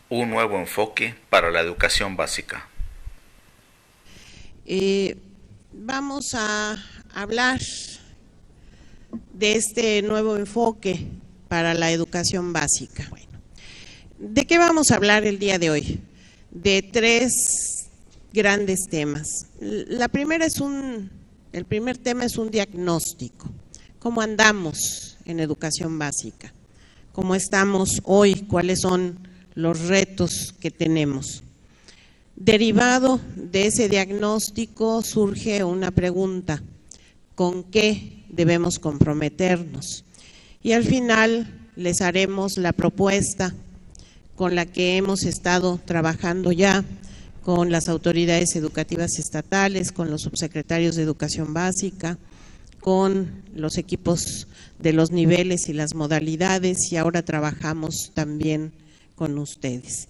Un nuevo enfoque para la educación básica. Vamos a hablar de este nuevo enfoque para la educación básica. Bueno, ¿de qué vamos a hablar el día de hoy? De tres grandes temas. El primer tema es un diagnóstico. ¿Cómo andamos en educación básica? ¿Cómo estamos hoy? ¿Cuáles son los retos que tenemos? Derivado de ese diagnóstico surge una pregunta: ¿con qué debemos comprometernos? Y al final les haremos la propuesta con la que hemos estado trabajando ya con las autoridades educativas estatales, con los subsecretarios de Educación Básica, con los equipos de los niveles y las modalidades, y ahora trabajamos también con ustedes.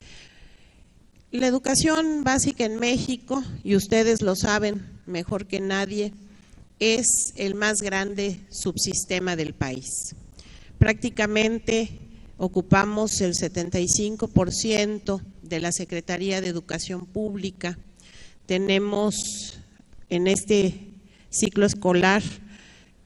La educación básica en México, y ustedes lo saben mejor que nadie, es el más grande subsistema del país. Prácticamente ocupamos el 75% de la Secretaría de Educación Pública. Tenemos en este ciclo escolar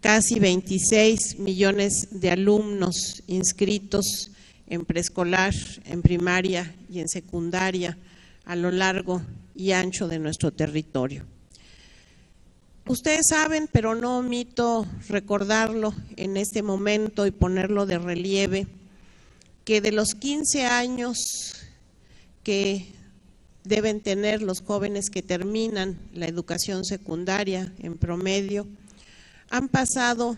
casi 26 millones de alumnos inscritos en preescolar, en primaria y en secundaria a lo largo y ancho de nuestro territorio. Ustedes saben, pero no omito recordarlo en este momento y ponerlo de relieve, que de los 15 años que deben tener los jóvenes que terminan la educación secundaria en promedio, han pasado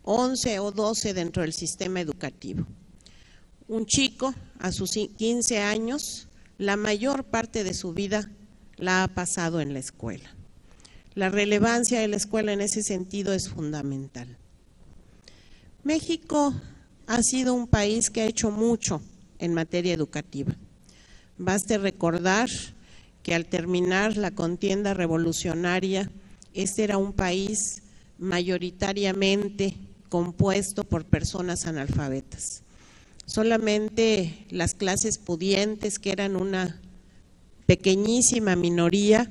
11 o 12 dentro del sistema educativo. Un chico a sus 15 años, la mayor parte de su vida la ha pasado en la escuela. La relevancia de la escuela en ese sentido es fundamental. México ha sido un país que ha hecho mucho en materia educativa. Baste recordar que al terminar la contienda revolucionaria, este era un país mayoritariamente compuesto por personas analfabetas. Solamente las clases pudientes, que eran una pequeñísima minoría,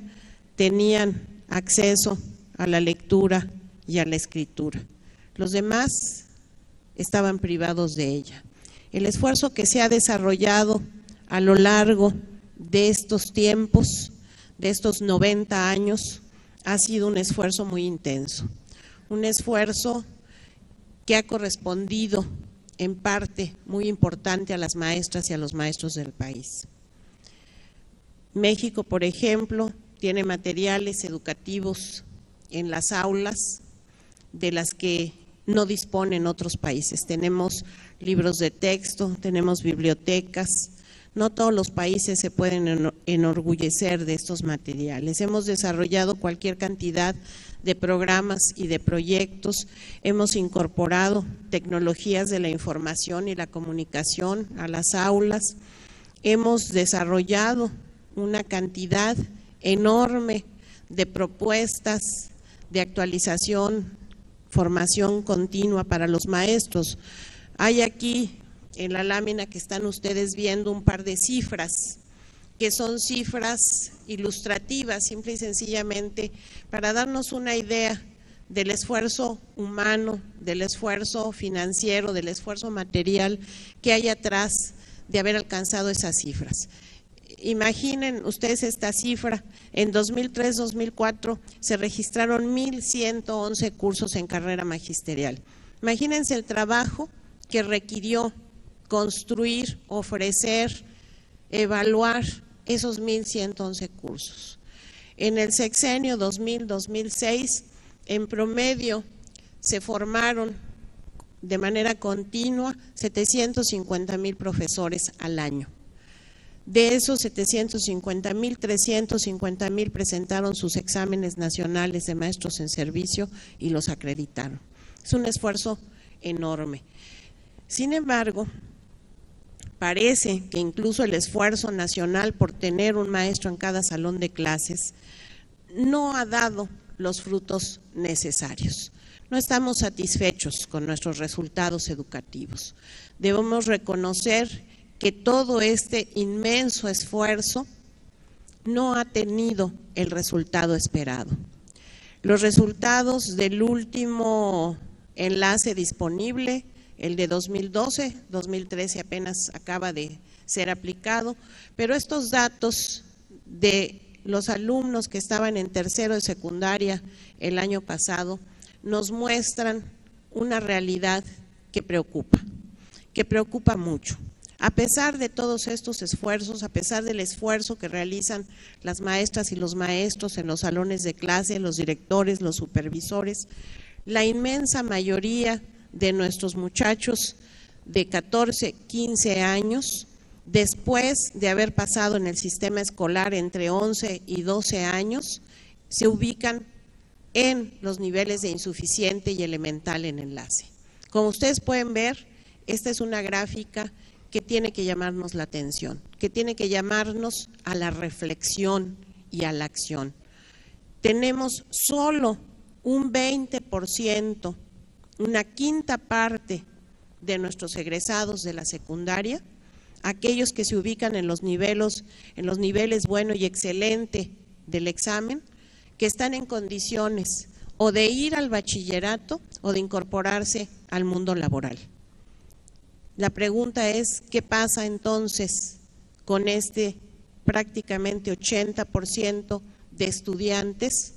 tenían acceso a la lectura y a la escritura. Los demás estaban privados de ella. El esfuerzo que se ha desarrollado a lo largo de estos tiempos, de estos 90 años, ha sido un esfuerzo muy intenso. Un esfuerzo que ha correspondido en parte muy importante a las maestras y a los maestros del país. México, por ejemplo, tiene materiales educativos en las aulas de las que no disponen otros países. Tenemos libros de texto, tenemos bibliotecas. No todos los países se pueden enorgullecer de estos materiales. Hemos desarrollado cualquier cantidad de programas y de proyectos. Hemos incorporado tecnologías de la información y la comunicación a las aulas. Hemos desarrollado una cantidad enorme de propuestas de actualización, formación continua para los maestros. Hay aquí en la lámina que están ustedes viendo un par de cifras, que son cifras ilustrativas, simple y sencillamente para darnos una idea del esfuerzo humano, del esfuerzo financiero, del esfuerzo material que hay atrás de haber alcanzado esas cifras. Imaginen ustedes esta cifra: en 2003-2004 se registraron 1,111 cursos en carrera magisterial. Imagínense el trabajo que requirió construir, ofrecer, evaluar esos 1,111 cursos. En el sexenio 2000-2006, en promedio, se formaron de manera continua 750,000 profesores al año. De esos 750,000, 350,000 presentaron sus exámenes nacionales de maestros en servicio y los acreditaron. Es un esfuerzo enorme. Sin embargo, parece que incluso el esfuerzo nacional por tener un maestro en cada salón de clases no ha dado los frutos necesarios. No estamos satisfechos con nuestros resultados educativos. Debemos reconocer que todo este inmenso esfuerzo no ha tenido el resultado esperado. Los resultados del último enlace disponible, el de 2012, 2013 apenas acaba de ser aplicado, pero estos datos de los alumnos que estaban en tercero de secundaria el año pasado nos muestran una realidad que preocupa mucho. A pesar de todos estos esfuerzos, a pesar del esfuerzo que realizan las maestras y los maestros en los salones de clase, los directores, los supervisores, la inmensa mayoría de nuestros muchachos de 14, 15 años, después de haber pasado en el sistema escolar entre 11 y 12 años, se ubican en los niveles de insuficiente y elemental en enlace. Como ustedes pueden ver, esta es una gráfica que tiene que llamarnos la atención, que tiene que llamarnos a la reflexión y a la acción. Tenemos solo un 20%, una quinta parte de nuestros egresados de la secundaria, aquellos que se ubican en los niveles bueno y excelente del examen, que están en condiciones o de ir al bachillerato o de incorporarse al mundo laboral. La pregunta es, ¿qué pasa entonces con este prácticamente 80% de estudiantes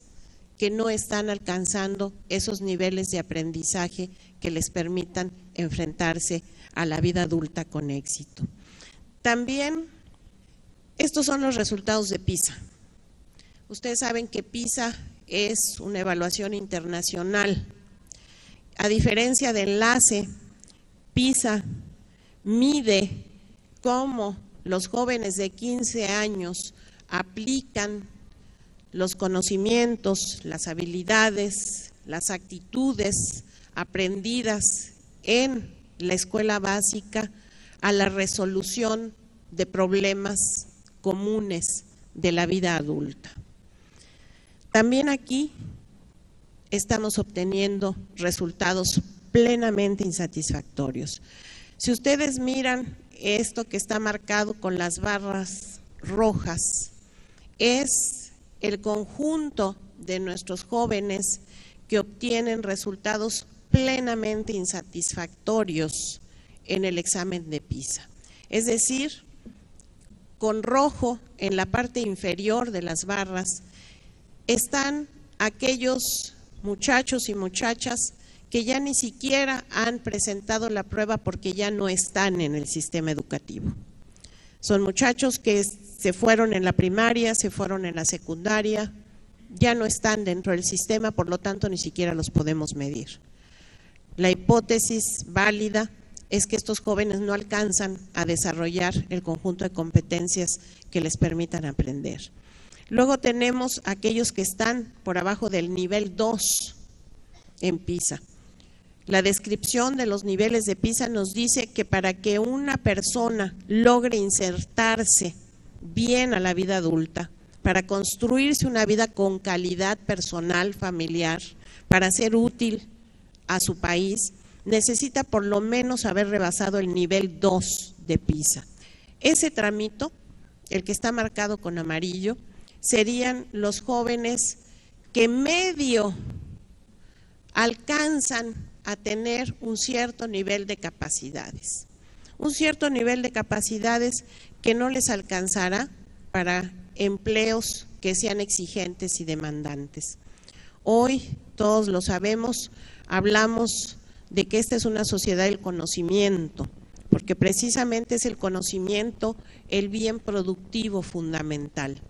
que no están alcanzando esos niveles de aprendizaje que les permitan enfrentarse a la vida adulta con éxito? También, estos son los resultados de PISA. Ustedes saben que PISA es una evaluación internacional. A diferencia de enlace, PISA mide cómo los jóvenes de 15 años aplican los conocimientos, las habilidades, las actitudes aprendidas en la escuela básica a la resolución de problemas comunes de la vida adulta. También aquí estamos obteniendo resultados plenamente insatisfactorios. Si ustedes miran esto que está marcado con las barras rojas, es el conjunto de nuestros jóvenes que obtienen resultados plenamente insatisfactorios en el examen de PISA. Es decir, con rojo en la parte inferior de las barras están aquellos muchachos y muchachas que ya ni siquiera han presentado la prueba porque ya no están en el sistema educativo. Son muchachos que se fueron en la primaria, se fueron en la secundaria, ya no están dentro del sistema, por lo tanto ni siquiera los podemos medir. La hipótesis válida es que estos jóvenes no alcanzan a desarrollar el conjunto de competencias que les permitan aprender. Luego tenemos aquellos que están por abajo del nivel 2 en PISA. La descripción de los niveles de PISA nos dice que para que una persona logre insertarse bien a la vida adulta, para construirse una vida con calidad personal, familiar, para ser útil a su país, necesita por lo menos haber rebasado el nivel 2 de PISA. Ese tramito, el que está marcado con amarillo, serían los jóvenes que medio alcanzan a tener un cierto nivel de capacidades. Un cierto nivel de capacidades que no les alcanzará para empleos que sean exigentes y demandantes. Hoy, todos lo sabemos, hablamos de que esta es una sociedad del conocimiento, porque precisamente es el conocimiento el bien productivo fundamental.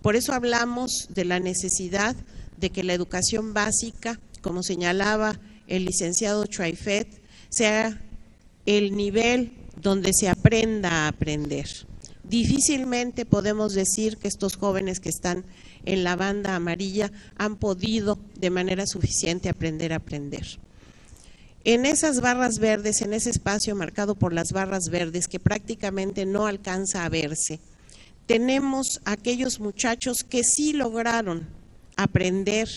Por eso hablamos de la necesidad de que la educación básica, como señalaba el licenciado Choaifet, sea el nivel donde se aprenda a aprender. Difícilmente podemos decir que estos jóvenes que están en la banda amarilla han podido de manera suficiente aprender a aprender. En esas barras verdes, en ese espacio marcado por las barras verdes que prácticamente no alcanza a verse, tenemos aquellos muchachos que sí lograron aprender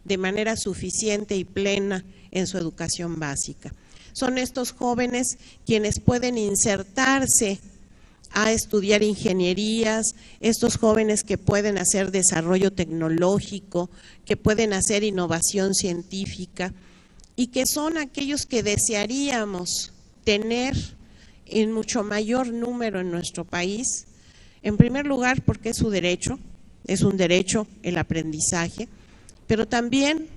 de manera suficiente y plena en su educación básica. Son estos jóvenes quienes pueden insertarse a estudiar ingenierías, estos jóvenes que pueden hacer desarrollo tecnológico, que pueden hacer innovación científica y que son aquellos que desearíamos tener en mucho mayor número en nuestro país. En primer lugar, porque es un derecho el aprendizaje, pero también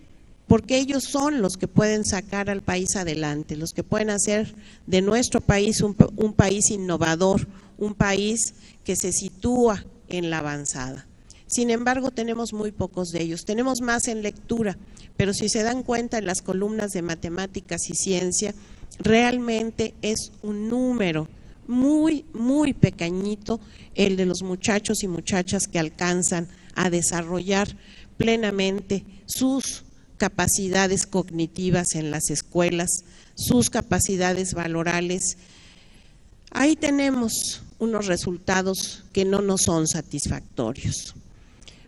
porque ellos son los que pueden sacar al país adelante, los que pueden hacer de nuestro país un país innovador, un país que se sitúa en la avanzada. Sin embargo, tenemos muy pocos de ellos, tenemos más en lectura, pero si se dan cuenta en las columnas de matemáticas y ciencia, realmente es un número muy, muy pequeñito el de los muchachos y muchachas que alcanzan a desarrollar plenamente sus capacidades cognitivas en las escuelas, sus capacidades valorales. Ahí tenemos unos resultados que no nos son satisfactorios.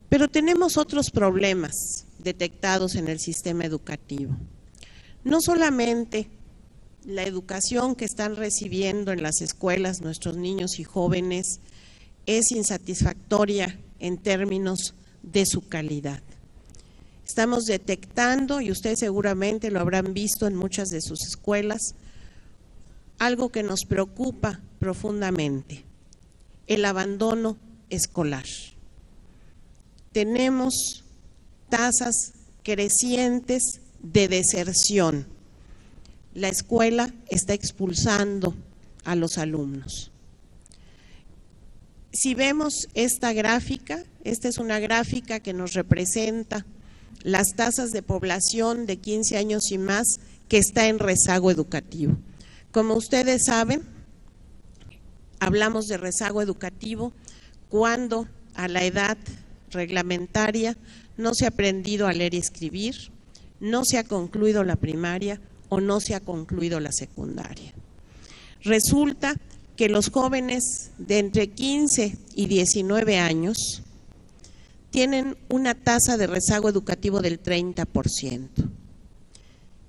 Pero tenemos otros problemas detectados en el sistema educativo. No solamente la educación que están recibiendo en las escuelas nuestros niños y jóvenes es insatisfactoria en términos de su calidad. Estamos detectando, y ustedes seguramente lo habrán visto en muchas de sus escuelas, algo que nos preocupa profundamente: el abandono escolar. Tenemos tasas crecientes de deserción. La escuela está expulsando a los alumnos. Si vemos esta gráfica, esta es una gráfica que nos representa las tasas de población de 15 años y más que está en rezago educativo. Como ustedes saben, hablamos de rezago educativo cuando a la edad reglamentaria no se ha aprendido a leer y escribir, no se ha concluido la primaria o no se ha concluido la secundaria. Resulta que los jóvenes de entre 15 y 19 años tienen una tasa de rezago educativo del 30%.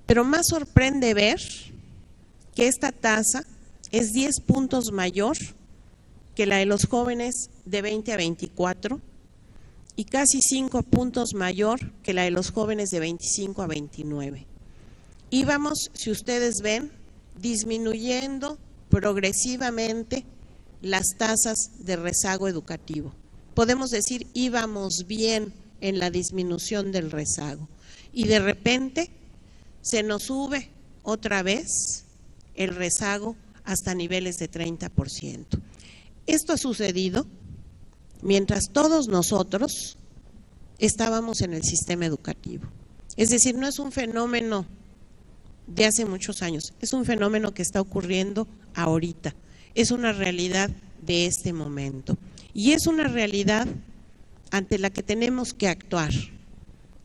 Pero más sorprende ver que esta tasa es 10 puntos mayor que la de los jóvenes de 20 a 24 y casi 5 puntos mayor que la de los jóvenes de 25 a 29. Íbamos, si ustedes ven, disminuyendo progresivamente las tasas de rezago educativo. Podemos decir, íbamos bien en la disminución del rezago y de repente se nos sube otra vez el rezago hasta niveles de 30%. Esto ha sucedido mientras todos nosotros estábamos en el sistema educativo. Es decir, no es un fenómeno de hace muchos años, es un fenómeno que está ocurriendo ahorita, es una realidad de este momento y es una realidad ante la que tenemos que actuar.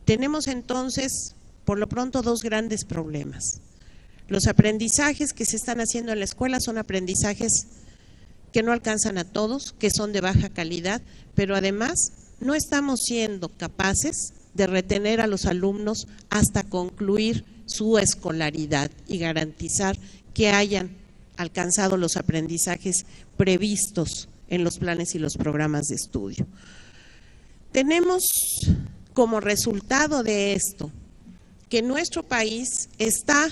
Tenemos entonces, por lo pronto, dos grandes problemas. Los aprendizajes que se están haciendo en la escuela son aprendizajes que no alcanzan a todos, que son de baja calidad, pero además no estamos siendo capaces de retener a los alumnos hasta concluir su escolaridad y garantizar que hayan alcanzado los aprendizajes previstos en los planes y los programas de estudio. Tenemos como resultado de esto que nuestro país está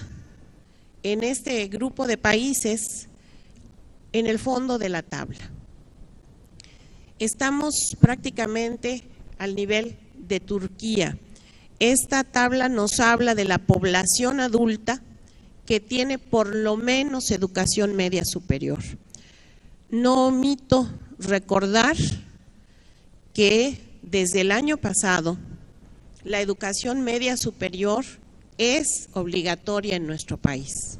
en este grupo de países en el fondo de la tabla. Estamos prácticamente al nivel de Turquía. Esta tabla nos habla de la población adulta que tiene por lo menos educación media superior. No omito recordar que desde el año pasado la educación media superior es obligatoria en nuestro país.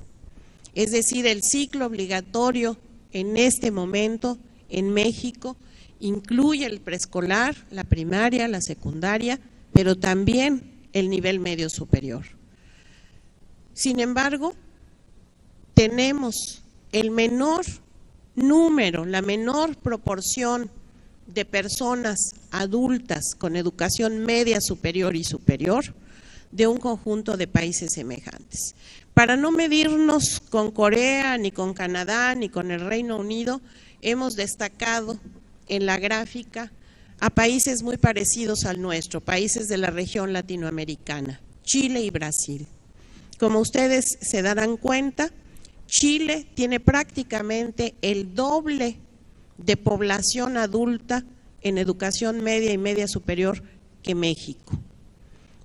Es decir, el ciclo obligatorio en este momento en México incluye el preescolar, la primaria, la secundaria, pero también el nivel medio superior. Sin embargo, tenemos el menor número, la menor proporción de personas adultas con educación media superior y superior de un conjunto de países semejantes. Para no medirnos con Corea, ni con Canadá, ni con el Reino Unido, hemos destacado en la gráfica a países muy parecidos al nuestro, países de la región latinoamericana, Chile y Brasil. Como ustedes se darán cuenta, Chile tiene prácticamente el doble de población adulta en educación media y media superior que México.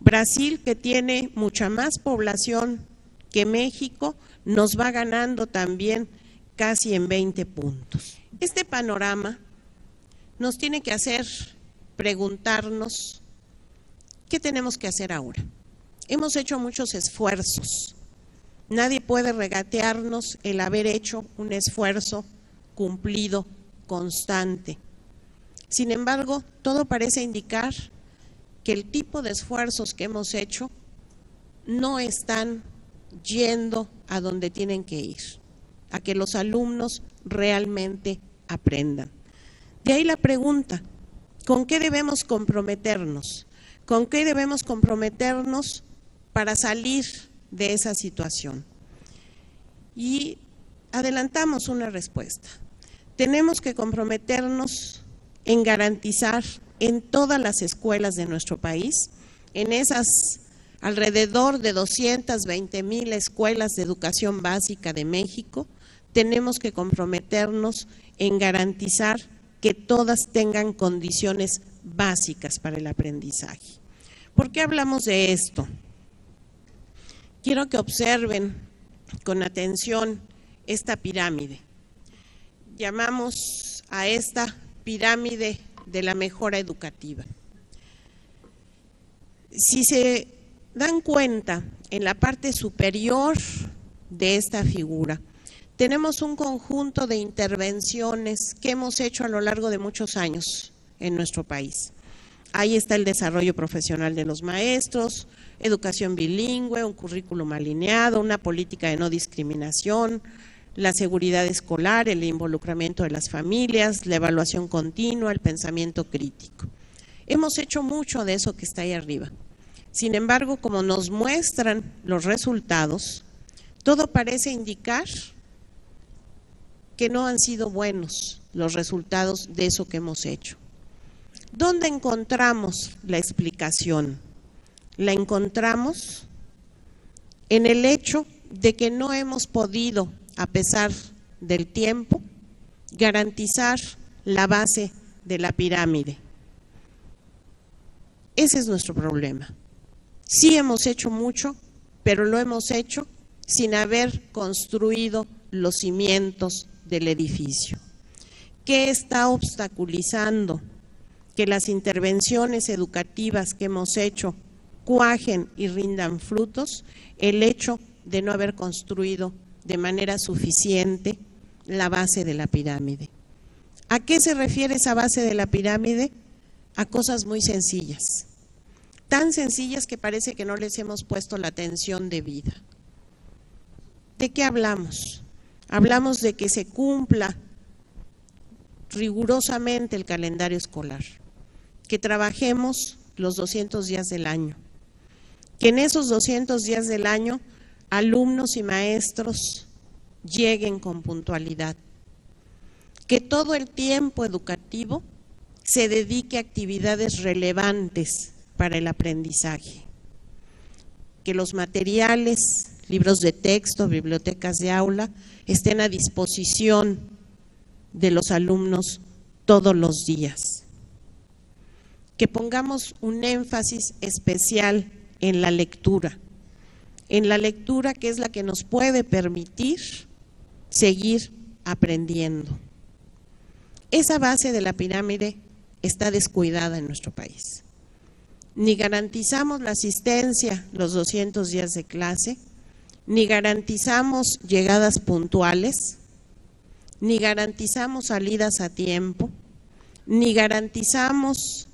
Brasil, que tiene mucha más población que México, nos va ganando también casi en 20 puntos. Este panorama nos tiene que hacer preguntarnos qué tenemos que hacer ahora. Hemos hecho muchos esfuerzos. Nadie puede regatearnos el haber hecho un esfuerzo cumplido, constante. Sin embargo, todo parece indicar que el tipo de esfuerzos que hemos hecho no están yendo a donde tienen que ir, a que los alumnos realmente aprendan. De ahí la pregunta, ¿con qué debemos comprometernos? ¿Con qué debemos comprometernos para salir de esa situación? Y adelantamos una respuesta. Tenemos que comprometernos en garantizar en todas las escuelas de nuestro país, en esas alrededor de 220,000 escuelas de educación básica de México, tenemos que comprometernos en garantizar que todas tengan condiciones básicas para el aprendizaje. ¿Por qué hablamos de esto? Quiero que observen con atención esta pirámide. Llamamos a esta pirámide de la mejora educativa. Si se dan cuenta, en la parte superior de esta figura, tenemos un conjunto de intervenciones que hemos hecho a lo largo de muchos años en nuestro país. Ahí está el desarrollo profesional de los maestros, educación bilingüe, un currículum alineado, una política de no discriminación, la seguridad escolar, el involucramiento de las familias, la evaluación continua, el pensamiento crítico. Hemos hecho mucho de eso que está ahí arriba. Sin embargo, como nos muestran los resultados, todo parece indicar que no han sido buenos los resultados de eso que hemos hecho. ¿Dónde encontramos la explicación? La encontramos en el hecho de que no hemos podido, a pesar del tiempo, garantizar la base de la pirámide. Ese es nuestro problema. Sí hemos hecho mucho, pero lo hemos hecho sin haber construido los cimientos del edificio. ¿Qué está obstaculizando que las intervenciones educativas que hemos hecho cuajen y rindan frutos? El hecho de no haber construido de manera suficiente la base de la pirámide. ¿A qué se refiere esa base de la pirámide? A cosas muy sencillas, tan sencillas que parece que no les hemos puesto la atención debida. ¿De qué hablamos? Hablamos de que se cumpla rigurosamente el calendario escolar, que trabajemos los 200 días del año, que en esos 200 días del año alumnos y maestros lleguen con puntualidad, que todo el tiempo educativo se dedique a actividades relevantes para el aprendizaje, que los materiales, libros de texto, bibliotecas de aula, estén a disposición de los alumnos todos los días, que pongamos un énfasis especial en la lectura que es la que nos puede permitir seguir aprendiendo. Esa base de la pirámide está descuidada en nuestro país. Ni garantizamos la asistencia los 200 días de clase, ni garantizamos llegadas puntuales, ni garantizamos salidas a tiempo, ni garantizamos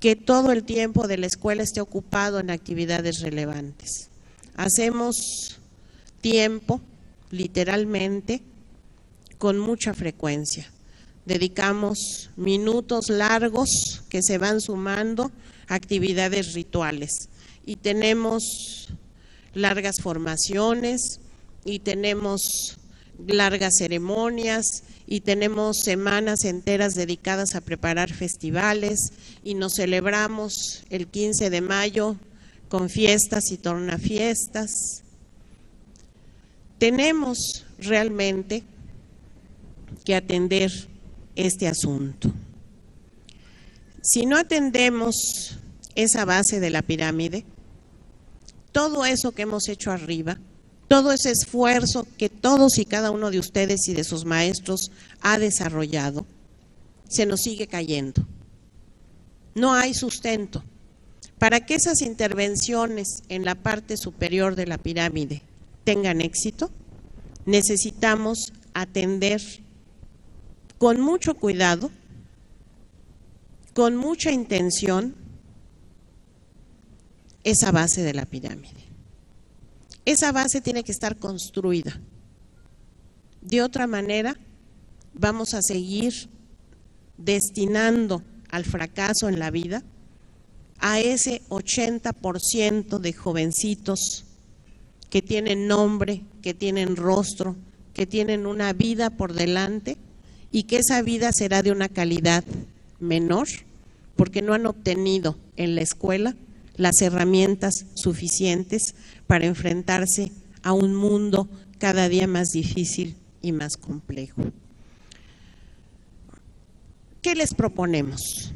que todo el tiempo de la escuela esté ocupado en actividades relevantes. Hacemos tiempo, literalmente, con mucha frecuencia. Dedicamos minutos largos que se van sumando a actividades rituales y tenemos largas formaciones y tenemos largas ceremonias y tenemos semanas enteras dedicadas a preparar festivales y nos celebramos el 15 de mayo con fiestas y tornafiestas. Tenemos realmente que atender este asunto. Si no atendemos esa base de la pirámide, todo eso que hemos hecho arriba, todo ese esfuerzo que todos y cada uno de ustedes y de sus maestros ha desarrollado, se nos sigue cayendo. No hay sustento. Para que esas intervenciones en la parte superior de la pirámide tengan éxito, necesitamos atender con mucho cuidado, con mucha intención, esa base de la pirámide. Esa base tiene que estar construida. De otra manera, vamos a seguir destinando al fracaso en la vida a ese 80% de jovencitos que tienen nombre, que tienen rostro, que tienen una vida por delante y que esa vida será de una calidad menor porque no han obtenido en la escuela las herramientas suficientes para enfrentarse a un mundo cada día más difícil y más complejo. ¿Qué les proponemos?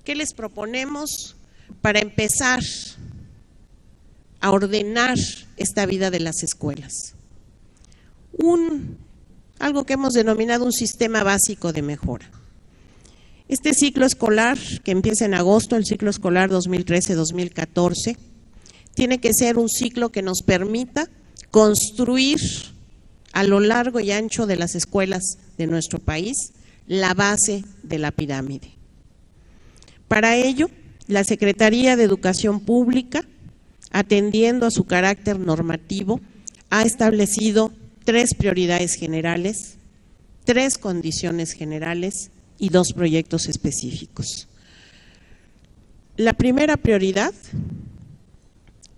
¿Qué les proponemos para empezar a ordenar esta vida de las escuelas? Algo que hemos denominado un sistema básico de mejora. Este ciclo escolar, que empieza en agosto, el ciclo escolar 2013-2014, tiene que ser un ciclo que nos permita construir a lo largo y ancho de las escuelas de nuestro país la base de la pirámide. Para ello, la Secretaría de Educación Pública, atendiendo a su carácter normativo, ha establecido 3 prioridades generales, 3 condiciones generales y 2 proyectos específicos. La primera prioridad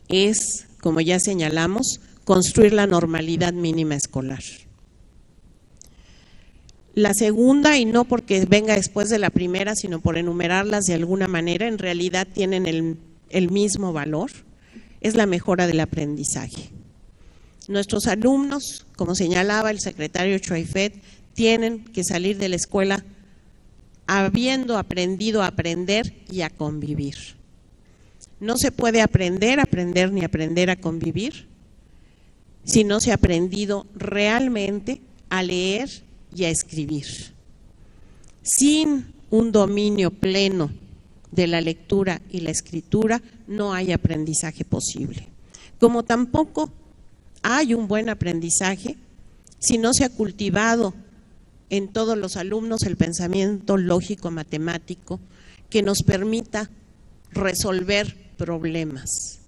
es, como ya señalamos, construir la normalidad mínima escolar. La segunda, y no porque venga después de la primera, sino por enumerarlas de alguna manera, en realidad tienen el mismo valor, es la mejora del aprendizaje. Nuestros alumnos, como señalaba el secretario Choaifet, tienen que salir de la escuela habiendo aprendido a aprender y a convivir. No se puede aprender ni aprender a convivir si no se ha aprendido realmente a leer y a escribir. Sin un dominio pleno de la lectura y la escritura no hay aprendizaje posible. Como tampoco hay un buen aprendizaje si no se ha cultivado en todos los alumnos el pensamiento lógico matemático que nos permita resolver problemas,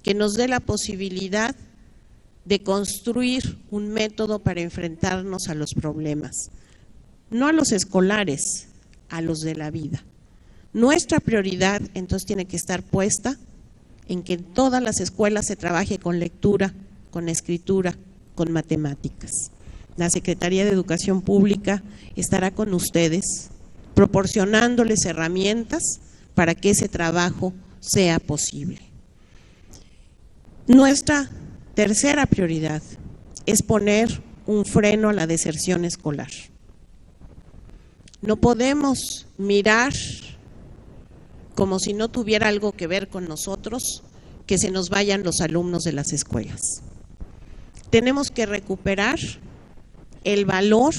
que nos dé la posibilidad de construir un método para enfrentarnos a los problemas, no a los escolares, a los de la vida. Nuestra prioridad entonces tiene que estar puesta en que en todas las escuelas se trabaje con lectura, con escritura, con matemáticas. La Secretaría de Educación Pública estará con ustedes proporcionándoles herramientas para que ese trabajo sea posible. Nuestra tercera prioridad es poner un freno a la deserción escolar. No podemos mirar como si no tuviera algo que ver con nosotros que se nos vayan los alumnos de las escuelas. Tenemos que recuperar el valor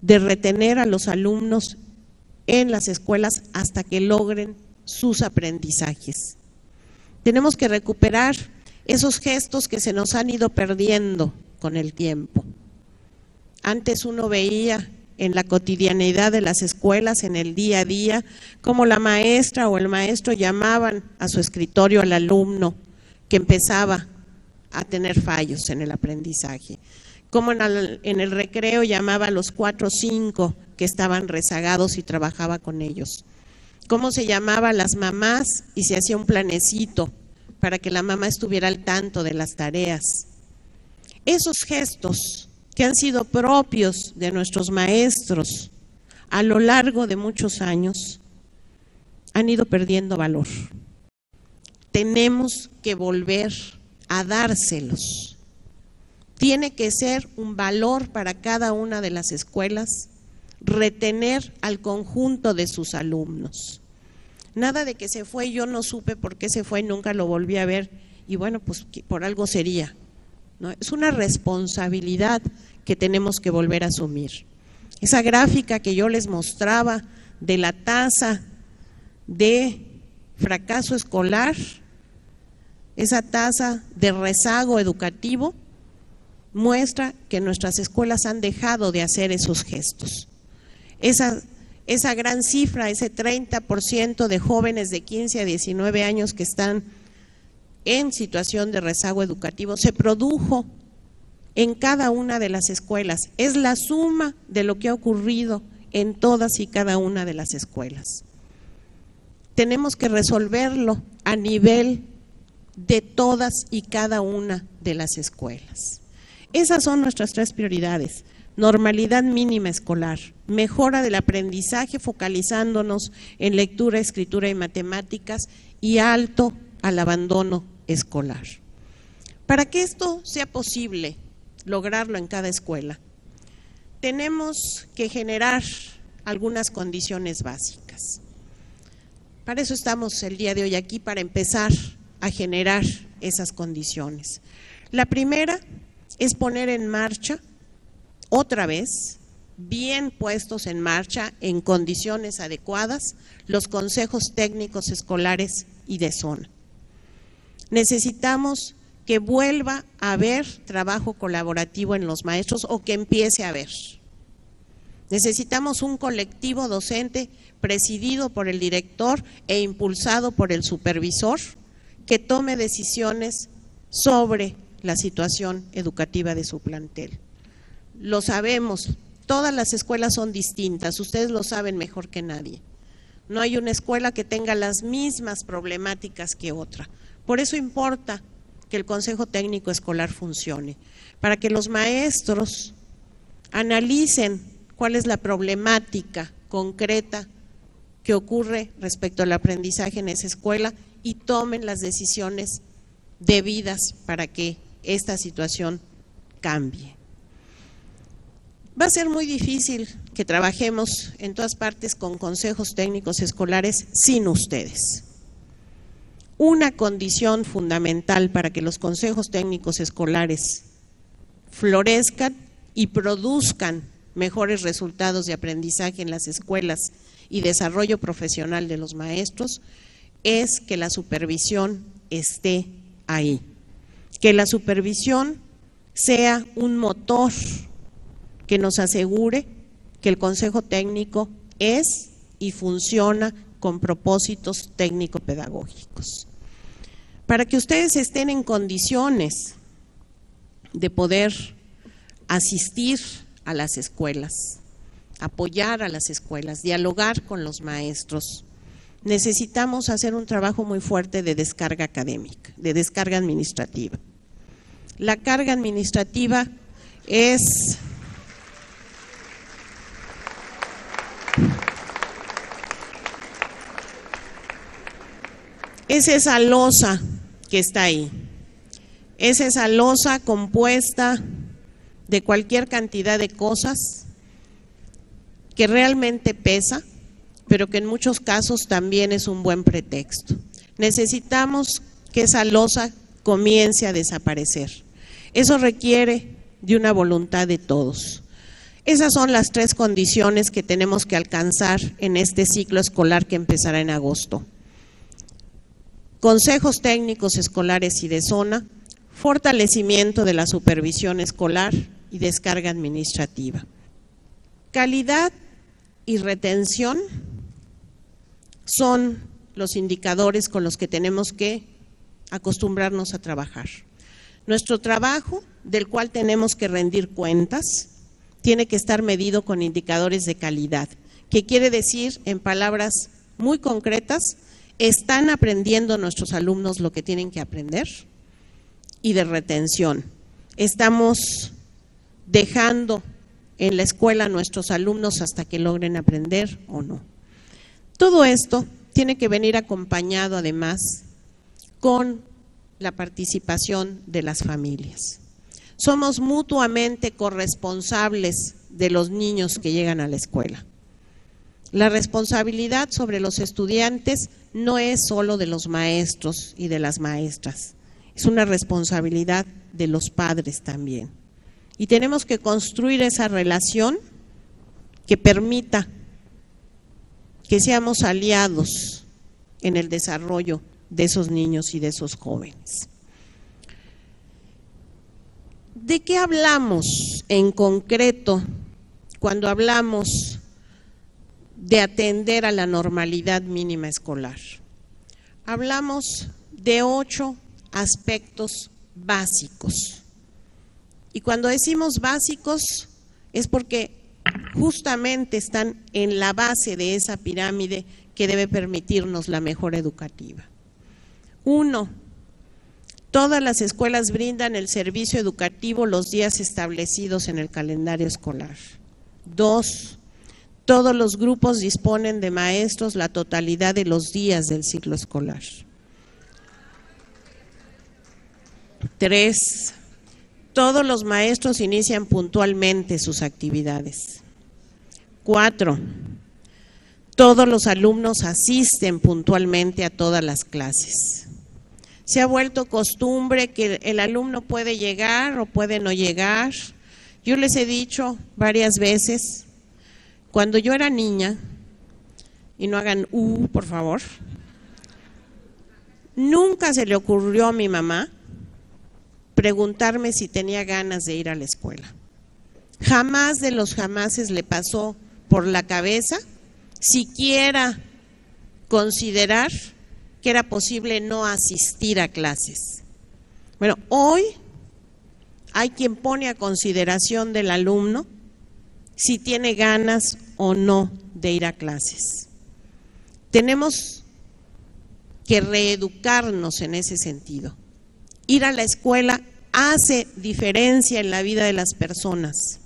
de retener a los alumnos en las escuelas hasta que logren sus aprendizajes. Tenemos que recuperar esos gestos que se nos han ido perdiendo con el tiempo. Antes uno veía en la cotidianeidad de las escuelas, en el día a día, cómo la maestra o el maestro llamaban a su escritorio al alumno que empezaba a tener fallos en el aprendizaje, cómo en el recreo llamaba a los 4 o 5 que estaban rezagados y trabajaba con ellos, cómo se llamaba a las mamás y se hacía un planecito para que la mamá estuviera al tanto de las tareas. Esos gestos que han sido propios de nuestros maestros a lo largo de muchos años, han ido perdiendo valor. Tenemos que volver a dárselos. Tiene que ser un valor para cada una de las escuelas, retener al conjunto de sus alumnos. Nada de que se fue, yo no supe por qué se fue y nunca lo volví a ver, y bueno, pues por algo sería, ¿no? Es una responsabilidad que tenemos que volver a asumir. Esa gráfica que yo les mostraba de la tasa de fracaso escolar, esa tasa de rezago educativo, muestra que nuestras escuelas han dejado de hacer esos gestos. Esa gran cifra, ese 30% de jóvenes de 15 a 19 años que están en situación de rezago educativo, se produjo en cada una de las escuelas. Es la suma de lo que ha ocurrido en todas y cada una de las escuelas. Tenemos que resolverlo a nivel de todas y cada una de las escuelas. Esas son nuestras tres prioridades: normalidad mínima escolar, mejora del aprendizaje focalizándonos en lectura, escritura y matemáticas, y alto al abandono escolar. Para que esto sea posible, lograrlo en cada escuela, tenemos que generar algunas condiciones básicas. Para eso estamos el día de hoy aquí, para empezar a generar esas condiciones. La primera es poner en marcha, otra vez, bien puestos en marcha, en condiciones adecuadas, los consejos técnicos escolares y de zona. Necesitamos que vuelva a haber trabajo colaborativo en los maestros, o que empiece a haber. Necesitamos un colectivo docente presidido por el director e impulsado por el supervisor, que tome decisiones sobre la situación educativa de su plantel. Lo sabemos, todas las escuelas son distintas, ustedes lo saben mejor que nadie. No hay una escuela que tenga las mismas problemáticas que otra. Por eso importa que el Consejo Técnico Escolar funcione, para que los maestros analicen cuál es la problemática concreta que ocurre respecto al aprendizaje en esa escuela y tomen las decisiones debidas para que esta situación cambie. Va a ser muy difícil que trabajemos en todas partes con consejos técnicos escolares sin ustedes. Una condición fundamental para que los consejos técnicos escolares florezcan y produzcan mejores resultados de aprendizaje en las escuelas y desarrollo profesional de los maestros es que la supervisión esté ahí, que la supervisión sea un motor que nos asegure que el Consejo Técnico es y funciona con propósitos técnico-pedagógicos. Para que ustedes estén en condiciones de poder asistir a las escuelas, apoyar a las escuelas, dialogar con los maestros, necesitamos hacer un trabajo muy fuerte de descarga académica, de descarga administrativa. La carga administrativa es esa losa que está ahí, es esa losa compuesta de cualquier cantidad de cosas que realmente pesa, pero que en muchos casos también es un buen pretexto. Necesitamos que esa losa comience a desaparecer. Eso requiere de una voluntad de todos. Esas son las tres condiciones que tenemos que alcanzar en este ciclo escolar que empezará en agosto. Consejos técnicos escolares y de zona, fortalecimiento de la supervisión escolar y descarga administrativa. Calidad y retención son los indicadores con los que tenemos que acostumbrarnos a trabajar. Nuestro trabajo, del cual tenemos que rendir cuentas, tiene que estar medido con indicadores de calidad, que quiere decir, en palabras muy concretas, ¿están aprendiendo nuestros alumnos lo que tienen que aprender? Y de retención, ¿estamos dejando en la escuela a nuestros alumnos hasta que logren aprender o no. Todo esto tiene que venir acompañado además con la participación de las familias. Somos mutuamente corresponsables de los niños que llegan a la escuela. La responsabilidad sobre los estudiantes no es solo de los maestros y de las maestras, es una responsabilidad de los padres también. Y tenemos que construir esa relación que permita que seamos aliados en el desarrollo de esos niños y de esos jóvenes. ¿De qué hablamos en concreto cuando hablamos de atender a la normalidad mínima escolar? Hablamos de 8 aspectos básicos. Y cuando decimos básicos es porque justamente están en la base de esa pirámide que debe permitirnos la mejora educativa. 1. Todas las escuelas brindan el servicio educativo los días establecidos en el calendario escolar. 2. Todos los grupos disponen de maestros la totalidad de los días del ciclo escolar. 3. Todos los maestros inician puntualmente sus actividades. 4. Todos los alumnos asisten puntualmente a todas las clases. Se ha vuelto costumbre que el alumno puede llegar o puede no llegar. Yo les he dicho varias veces, cuando yo era niña, y no hagan por favor, nunca se le ocurrió a mi mamá preguntarme si tenía ganas de ir a la escuela. Jamás de los jamases le pasó por la cabeza siquiera considerar que era posible no asistir a clases. Bueno, hoy hay quien pone a consideración del alumno si tiene ganas o no de ir a clases. Tenemos que reeducarnos en ese sentido. Ir a la escuela hace diferencia en la vida de las personas.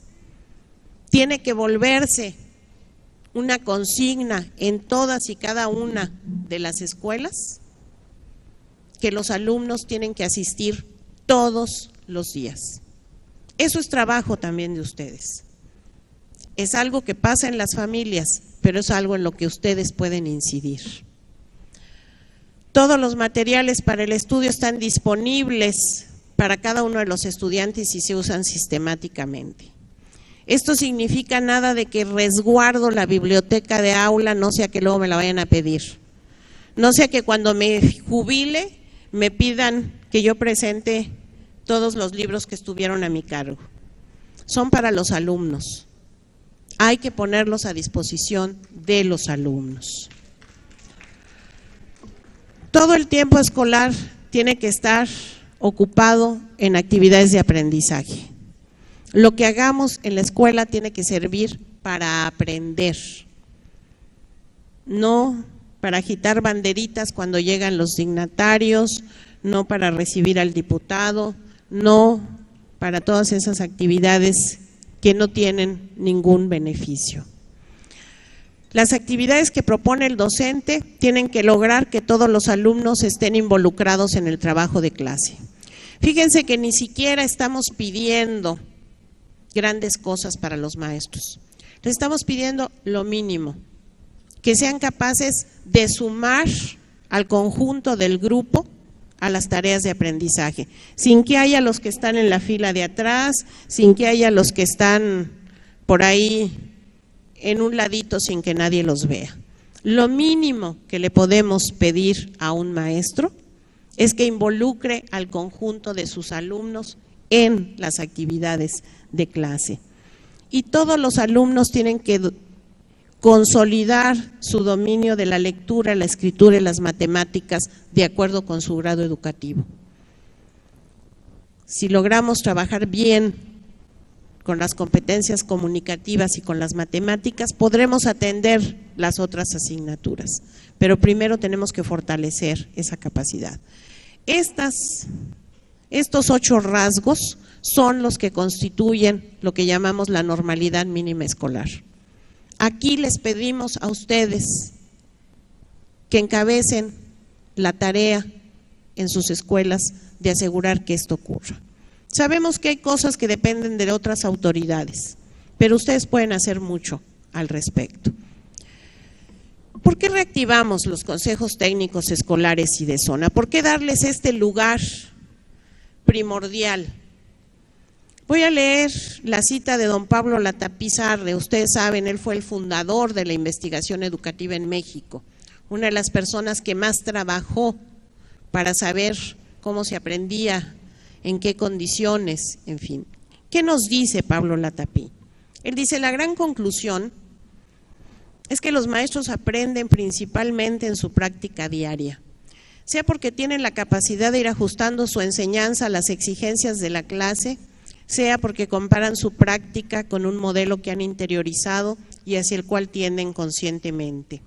Tiene que volverse una consigna en todas y cada una de las escuelas que los alumnos tienen que asistir todos los días. Eso es trabajo también de ustedes. Es algo que pasa en las familias, pero es algo en lo que ustedes pueden incidir. Todos los materiales para el estudio están disponibles para cada uno de los estudiantes y se usan sistemáticamente. Esto significa nada de que resguardo la biblioteca de aula, no sea que luego me la vayan a pedir. No sea que cuando me jubile me pidan que yo presente todos los libros que estuvieron a mi cargo. Son para los alumnos. Hay que ponerlos a disposición de los alumnos. Todo el tiempo escolar tiene que estar ocupado en actividades de aprendizaje. Lo que hagamos en la escuela tiene que servir para aprender, no para agitar banderitas cuando llegan los dignatarios, no para recibir al diputado, no para todas esas actividades que no tienen ningún beneficio. Las actividades que propone el docente tienen que lograr que todos los alumnos estén involucrados en el trabajo de clase. Fíjense que ni siquiera estamos pidiendo grandes cosas para los maestros. Les estamos pidiendo lo mínimo, que sean capaces de sumar al conjunto del grupo a las tareas de aprendizaje, sin que haya los que están en la fila de atrás, sin que haya los que están por ahí en un ladito sin que nadie los vea. Lo mínimo que le podemos pedir a un maestro es que involucre al conjunto de sus alumnos en las actividades de clase. Y todos los alumnos tienen que consolidar su dominio de la lectura, la escritura y las matemáticas de acuerdo con su grado educativo. Si logramos trabajar bien con las competencias comunicativas y con las matemáticas, podremos atender las otras asignaturas, pero primero tenemos que fortalecer esa capacidad. Estos 8 rasgos son los que constituyen lo que llamamos la normalidad mínima escolar. Aquí les pedimos a ustedes que encabecen la tarea en sus escuelas de asegurar que esto ocurra. Sabemos que hay cosas que dependen de otras autoridades, pero ustedes pueden hacer mucho al respecto. ¿Por qué reactivamos los consejos técnicos escolares y de zona? ¿Por qué darles este lugar primordial? Voy a leer la cita de don Pablo Latapizarre. Ustedes saben, él fue el fundador de la investigación educativa en México, una de las personas que más trabajó para saber cómo se aprendía, en qué condiciones, en fin. ¿Qué nos dice Pablo Latapí? Él dice, la gran conclusión es que los maestros aprenden principalmente en su práctica diaria, sea porque tienen la capacidad de ir ajustando su enseñanza a las exigencias de la clase, sea porque comparan su práctica con un modelo que han interiorizado y hacia el cual tienden conscientemente.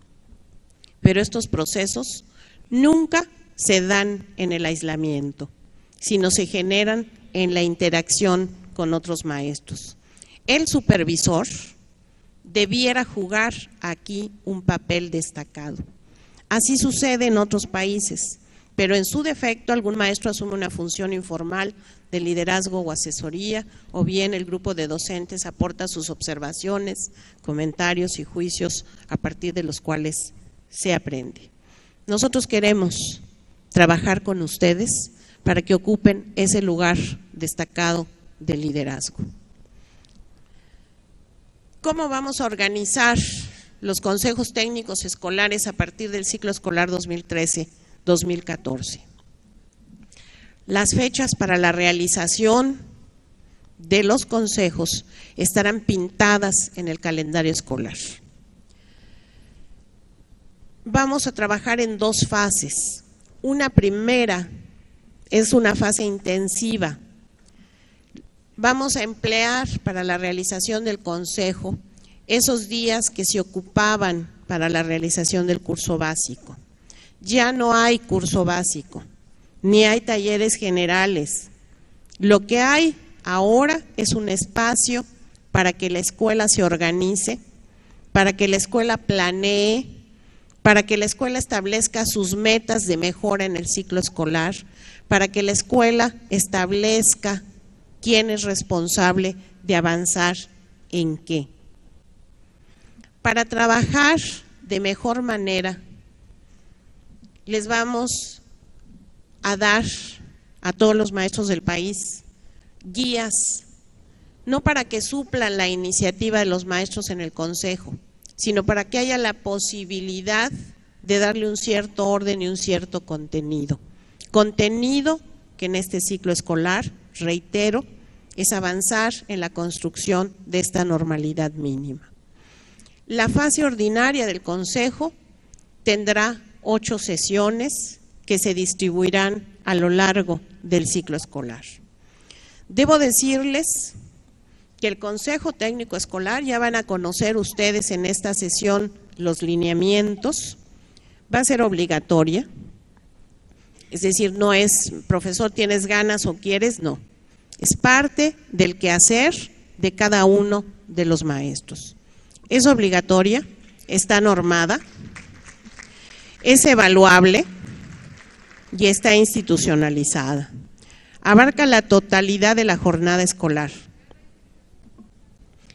Pero estos procesos nunca se dan en el aislamiento, sino se generan en la interacción con otros maestros. El supervisor debiera jugar aquí un papel destacado. Así sucede en otros países, pero en su defecto algún maestro asume una función informal de liderazgo o asesoría, o bien el grupo de docentes aporta sus observaciones, comentarios y juicios a partir de los cuales se aprende. Nosotros queremos trabajar con ustedes para que ocupen ese lugar destacado de liderazgo. ¿Cómo vamos a organizar los consejos técnicos escolares a partir del ciclo escolar 2013-2014? Las fechas para la realización de los consejos estarán pintadas en el calendario escolar. Vamos a trabajar en dos fases. Una primera es una fase intensiva. Vamos a emplear para la realización del consejo esos días que se ocupaban para la realización del curso básico. Ya no hay curso básico, ni hay talleres generales. Lo que hay ahora es un espacio para que la escuela se organice, para que la escuela planee, para que la escuela establezca sus metas de mejora en el ciclo escolar, para que la escuela establezca quién es responsable de avanzar en qué. Para trabajar de mejor manera, les vamos a dar a todos los maestros del país guías, no para que suplan la iniciativa de los maestros en el consejo, sino para que haya la posibilidad de darle un cierto orden y un cierto contenido. Contenido que en este ciclo escolar, reitero, es avanzar en la construcción de esta normalidad mínima. La fase ordinaria del consejo tendrá 8 sesiones que se distribuirán a lo largo del ciclo escolar. Debo decirles que el Consejo Técnico Escolar, ya van a conocer ustedes en esta sesión los lineamientos, va a ser obligatoria, es decir, no es, profesor, ¿tienes ganas o quieres? No, es parte del quehacer de cada uno de los maestros. Es obligatoria, está normada, es evaluable y está institucionalizada. Abarca la totalidad de la jornada escolar.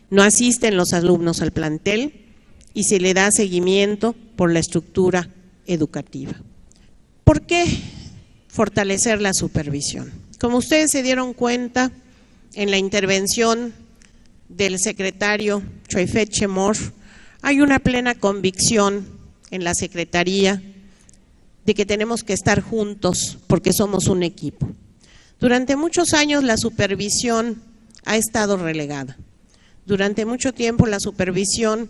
No asisten los alumnos al plantel y se le da seguimiento por la estructura educativa. ¿Por qué fortalecer la supervisión? Como ustedes se dieron cuenta en la intervención del secretario Choifet Chemor, hay una plena convicción en la Secretaría de que tenemos que estar juntos porque somos un equipo. Durante muchos años la supervisión ha estado relegada. Durante mucho tiempo la supervisión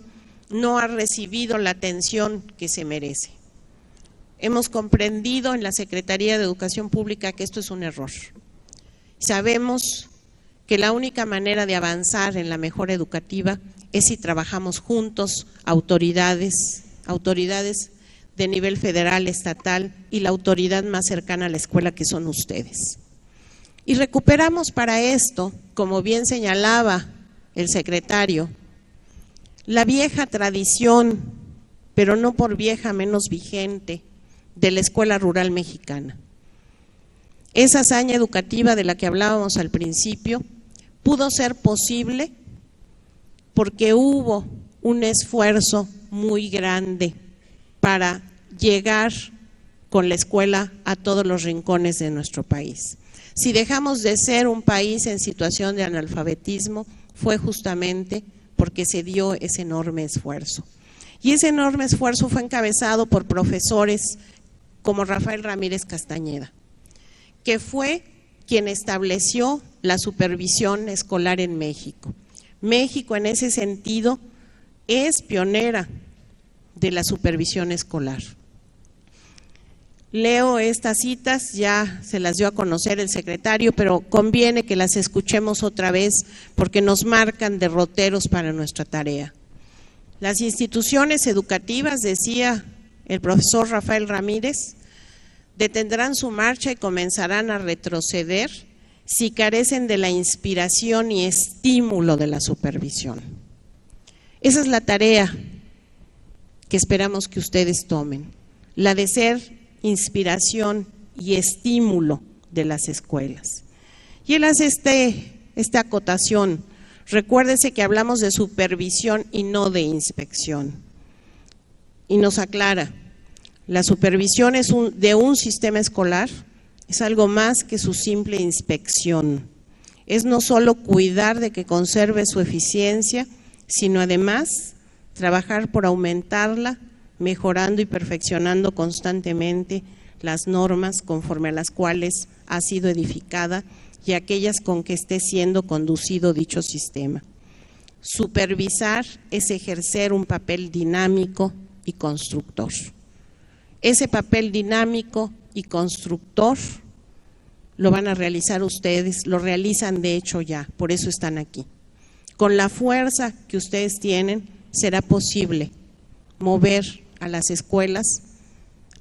no ha recibido la atención que se merece. Hemos comprendido en la Secretaría de Educación Pública que esto es un error. Sabemos que la única manera de avanzar en la mejora educativa es si trabajamos juntos, autoridades de nivel federal, estatal y la autoridad más cercana a la escuela, que son ustedes. Y recuperamos para esto, como bien señalaba el secretario, la vieja tradición, pero no por vieja menos vigente, de la escuela rural mexicana. Esa hazaña educativa de la que hablábamos al principio pudo ser posible porque hubo un esfuerzo muy grande para llegar con la escuela a todos los rincones de nuestro país. Si dejamos de ser un país en situación de analfabetismo, fue justamente porque se dio ese enorme esfuerzo. Y ese enorme esfuerzo fue encabezado por profesores como Rafael Ramírez Castañeda, que fue quien estableció la supervisión escolar en México. México, en ese sentido, es pionera de la supervisión escolar. Leo estas citas, ya se las dio a conocer el secretario, pero conviene que las escuchemos otra vez porque nos marcan derroteros para nuestra tarea. Las instituciones educativas, decía el profesor Rafael Ramírez, detendrán su marcha y comenzarán a retroceder si carecen de la inspiración y estímulo de la supervisión. Esa es la tarea que esperamos que ustedes tomen, la de ser inspiración y estímulo de las escuelas. Y él hace esta acotación. Recuérdese que hablamos de supervisión y no de inspección. Y nos aclara, la supervisión de un sistema escolar es algo más que su simple inspección. Es no solo cuidar de que conserve su eficiencia, sino además trabajar por aumentarla, mejorando y perfeccionando constantemente las normas conforme a las cuales ha sido edificada y aquellas con que esté siendo conducido dicho sistema. Supervisar es ejercer un papel dinámico y constructor. Ese papel dinámico y constructor lo van a realizar ustedes, lo realizan de hecho ya, por eso están aquí. Con la fuerza que ustedes tienen, será posible mover a las escuelas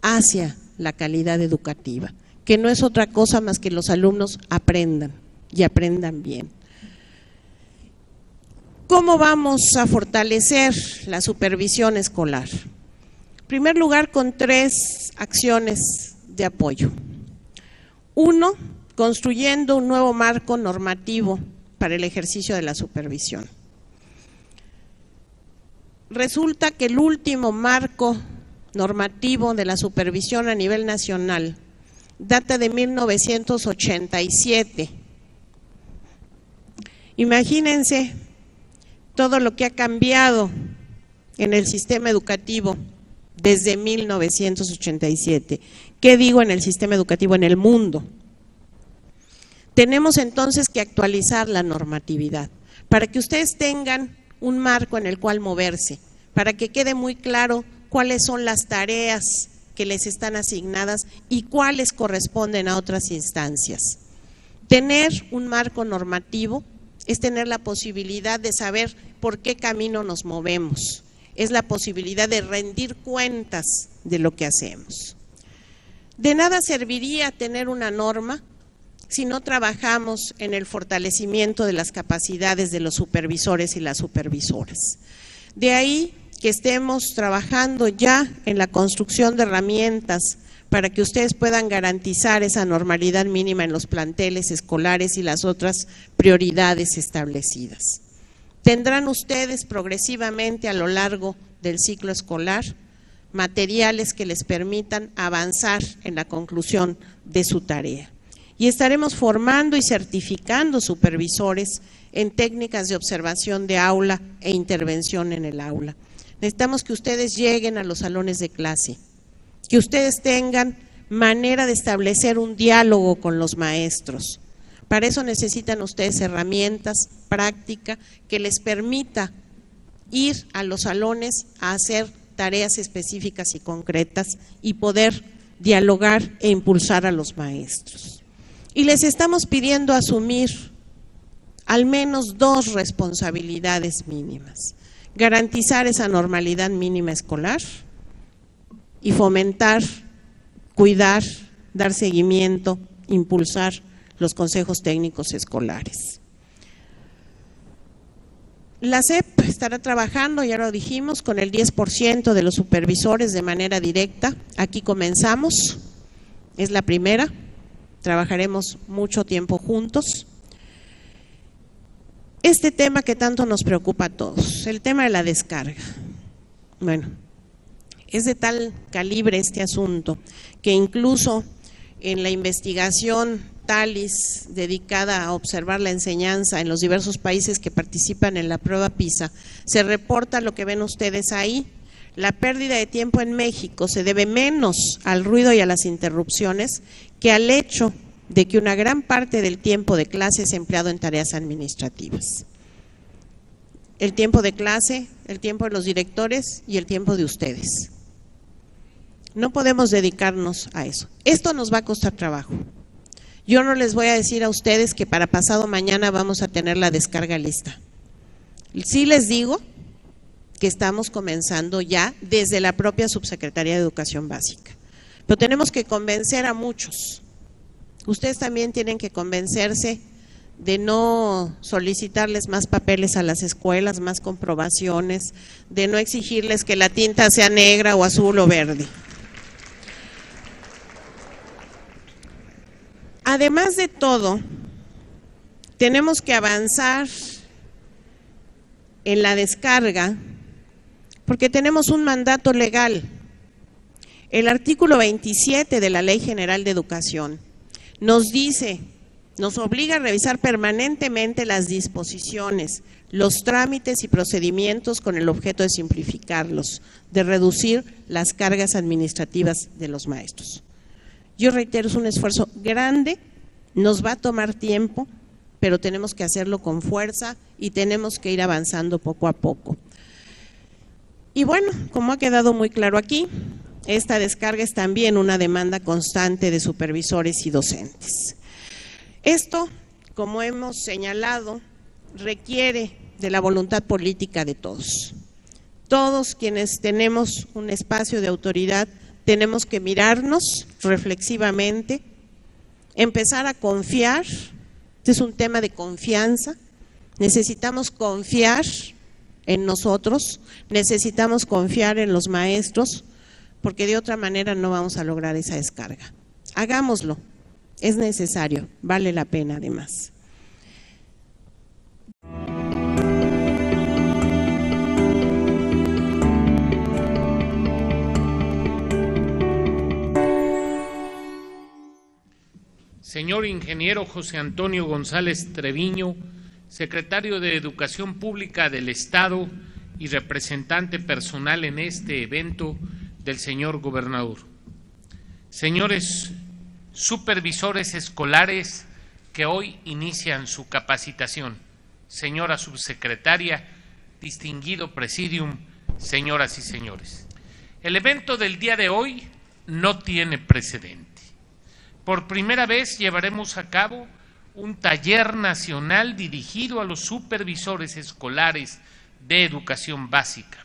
hacia la calidad educativa, que no es otra cosa más que los alumnos aprendan y aprendan bien. ¿Cómo vamos a fortalecer la supervisión escolar? En primer lugar, con 3 acciones de apoyo. 1, construyendo un nuevo marco normativo para el ejercicio de la supervisión. Resulta que el último marco normativo de la supervisión a nivel nacional data de 1987. Imagínense todo lo que ha cambiado en el sistema educativo desde 1987. ¿Qué digo en el sistema educativo en el mundo? Tenemos entonces que actualizar la normatividad para que ustedes tengan un marco en el cual moverse, para que quede muy claro cuáles son las tareas que les están asignadas y cuáles corresponden a otras instancias. Tener un marco normativo es tener la posibilidad de saber por qué camino nos movemos, es la posibilidad de rendir cuentas de lo que hacemos. De nada serviría tener una norma si no trabajamos en el fortalecimiento de las capacidades de los supervisores y las supervisoras. De ahí que estemos trabajando ya en la construcción de herramientas para que ustedes puedan garantizar esa normalidad mínima en los planteles escolares y las otras prioridades establecidas. Tendrán ustedes progresivamente a lo largo del ciclo escolar materiales que les permitan avanzar en la conclusión de su tarea. Y estaremos formando y certificando supervisores en técnicas de observación de aula e intervención en el aula. Necesitamos que ustedes lleguen a los salones de clase, que ustedes tengan manera de establecer un diálogo con los maestros. Para eso necesitan ustedes herramientas, práctica, que les permita ir a los salones a hacer tareas específicas y concretas y poder dialogar e impulsar a los maestros. Y les estamos pidiendo asumir al menos 2 responsabilidades mínimas. Garantizar esa normalidad mínima escolar y fomentar, cuidar, dar seguimiento, impulsar los consejos técnicos escolares. La SEP estará trabajando, ya lo dijimos, con el 10% de los supervisores de manera directa. Aquí comenzamos, es la primera, trabajaremos mucho tiempo juntos. Este tema que tanto nos preocupa a todos, el tema de la descarga. Bueno, es de tal calibre este asunto que incluso en la investigación TALIS dedicada a observar la enseñanza en los diversos países que participan en la prueba PISA, se reporta lo que ven ustedes ahí. La pérdida de tiempo en México se debe menos al ruido y a las interrupciones que al hecho de que una gran parte del tiempo de clase es empleado en tareas administrativas. El tiempo de clase, el tiempo de los directores y el tiempo de ustedes. No podemos dedicarnos a eso. Esto nos va a costar trabajo. Yo no les voy a decir a ustedes que para pasado mañana vamos a tener la descarga lista. Sí les digo que estamos comenzando ya desde la propia Subsecretaría de Educación Básica. Pero tenemos que convencer a muchos. Ustedes también tienen que convencerse de no solicitarles más papeles a las escuelas, más comprobaciones, de no exigirles que la tinta sea negra o azul o verde. Además de todo, tenemos que avanzar en la descarga porque tenemos un mandato legal. El artículo 27 de la Ley General de Educación nos dice, nos obliga a revisar permanentemente las disposiciones, los trámites y procedimientos con el objeto de simplificarlos, de reducir las cargas administrativas de los maestros. Yo reitero, es un esfuerzo grande, nos va a tomar tiempo, pero tenemos que hacerlo con fuerza y tenemos que ir avanzando poco a poco. Y bueno, como ha quedado muy claro aquí, esta descarga es también una demanda constante de supervisores y docentes. Esto, como hemos señalado, requiere de la voluntad política de todos. Todos quienes tenemos un espacio de autoridad tenemos que mirarnos reflexivamente, empezar a confiar. Este es un tema de confianza. Necesitamos confiar en nosotros, necesitamos confiar en los maestros, porque de otra manera no vamos a lograr esa descarga. Hagámoslo, es necesario, vale la pena además. Señor ingeniero José Antonio González Treviño, secretario de Educación Pública del Estado y representante personal en este evento del señor gobernador. Señores supervisores escolares que hoy inician su capacitación, señora subsecretaria, distinguido presidium, señoras y señores. El evento del día de hoy no tiene precedente. Por primera vez llevaremos a cabo un taller nacional dirigido a los supervisores escolares de educación básica,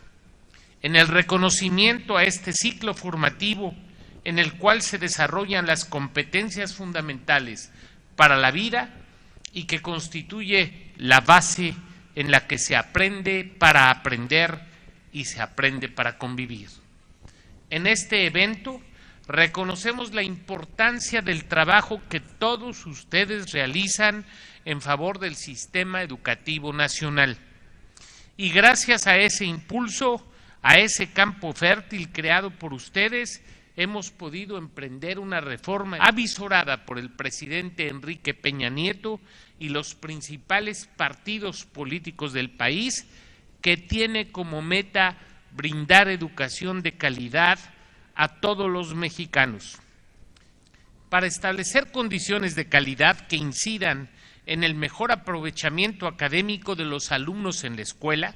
en el reconocimiento a este ciclo formativo en el cual se desarrollan las competencias fundamentales para la vida y que constituye la base en la que se aprende para aprender y se aprende para convivir. En este evento reconocemos la importancia del trabajo que todos ustedes realizan en favor del sistema educativo nacional. Y gracias a ese impulso, a ese campo fértil creado por ustedes, hemos podido emprender una reforma avisorada por el presidente Enrique Peña Nieto y los principales partidos políticos del país, que tiene como meta brindar educación de calidad a todos los mexicanos. Para establecer condiciones de calidad que incidan en el mejor aprovechamiento académico de los alumnos en la escuela,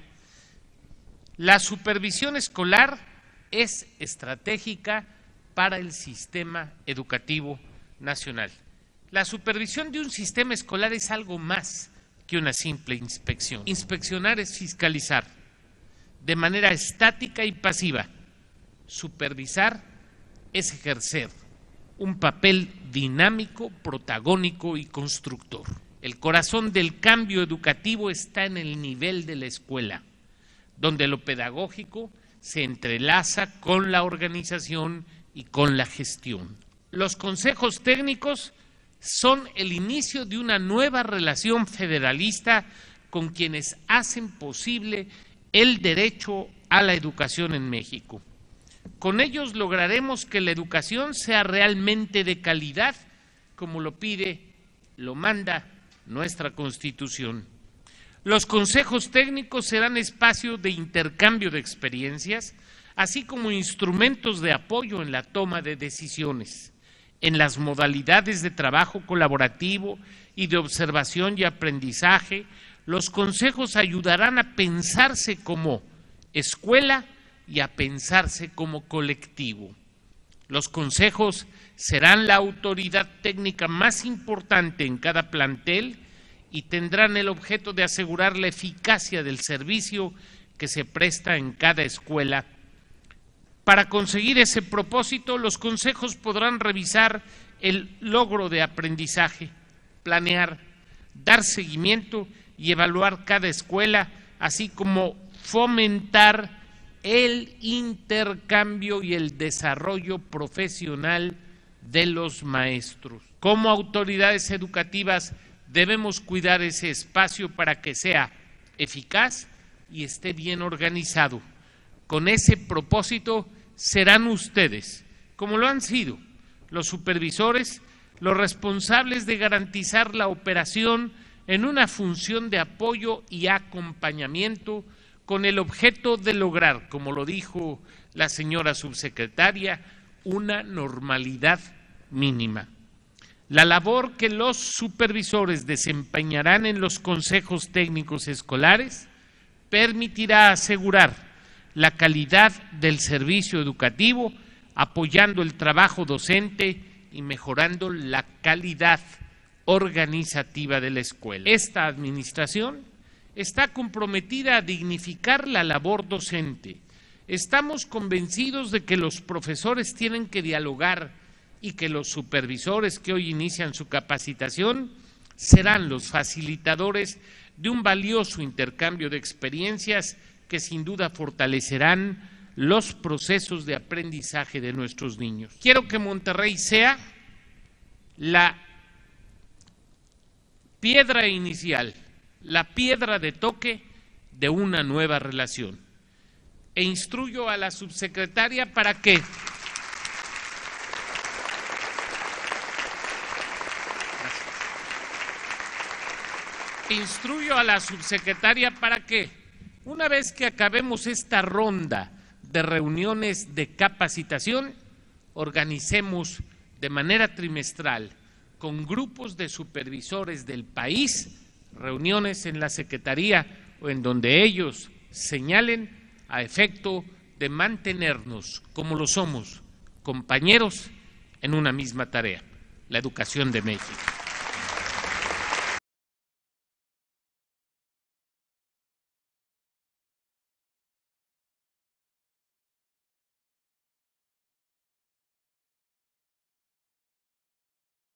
la supervisión escolar es estratégica para el sistema educativo nacional. La supervisión de un sistema escolar es algo más que una simple inspección. Inspeccionar es fiscalizar de manera estática y pasiva. Supervisar es ejercer un papel dinámico, protagónico y constructor. El corazón del cambio educativo está en el nivel de la escuela, donde lo pedagógico se entrelaza con la organización y con la gestión. Los consejos técnicos son el inicio de una nueva relación federalista con quienes hacen posible el derecho a la educación en México. Con ellos lograremos que la educación sea realmente de calidad, como lo pide, lo manda nuestra Constitución. Los consejos técnicos serán espacios de intercambio de experiencias, así como instrumentos de apoyo en la toma de decisiones, en las modalidades de trabajo colaborativo y de observación y aprendizaje. Los consejos ayudarán a pensarse como escuela y a pensarse como colectivo. Los consejos serán la autoridad técnica más importante en cada plantel y tendrán el objeto de asegurar la eficacia del servicio que se presta en cada escuela. Para conseguir ese propósito, los consejos podrán revisar el logro de aprendizaje, planear, dar seguimiento y evaluar cada escuela, así como fomentar el intercambio y el desarrollo profesional de los maestros. Como autoridades educativas debemos cuidar ese espacio para que sea eficaz y esté bien organizado. Con ese propósito serán ustedes, como lo han sido, los supervisores, los responsables de garantizar la operación en una función de apoyo y acompañamiento con el objeto de lograr, como lo dijo la señora subsecretaria, una normalidad mínima. La labor que los supervisores desempeñarán en los consejos técnicos escolares permitirá asegurar la calidad del servicio educativo, apoyando el trabajo docente y mejorando la calidad organizativa de la escuela. Esta administración está comprometida a dignificar la labor docente. Estamos convencidos de que los profesores tienen que dialogar y que los supervisores que hoy inician su capacitación serán los facilitadores de un valioso intercambio de experiencias que sin duda fortalecerán los procesos de aprendizaje de nuestros niños. Quiero que Monterrey sea la piedra inicial, la piedra de toque de una nueva relación. E instruyo a la subsecretaria para que una vez que acabemos esta ronda de reuniones de capacitación, organicemos de manera trimestral con grupos de supervisores del país reuniones en la Secretaría o en donde ellos señalen a efecto de mantenernos como lo somos, compañeros en una misma tarea, la educación de México.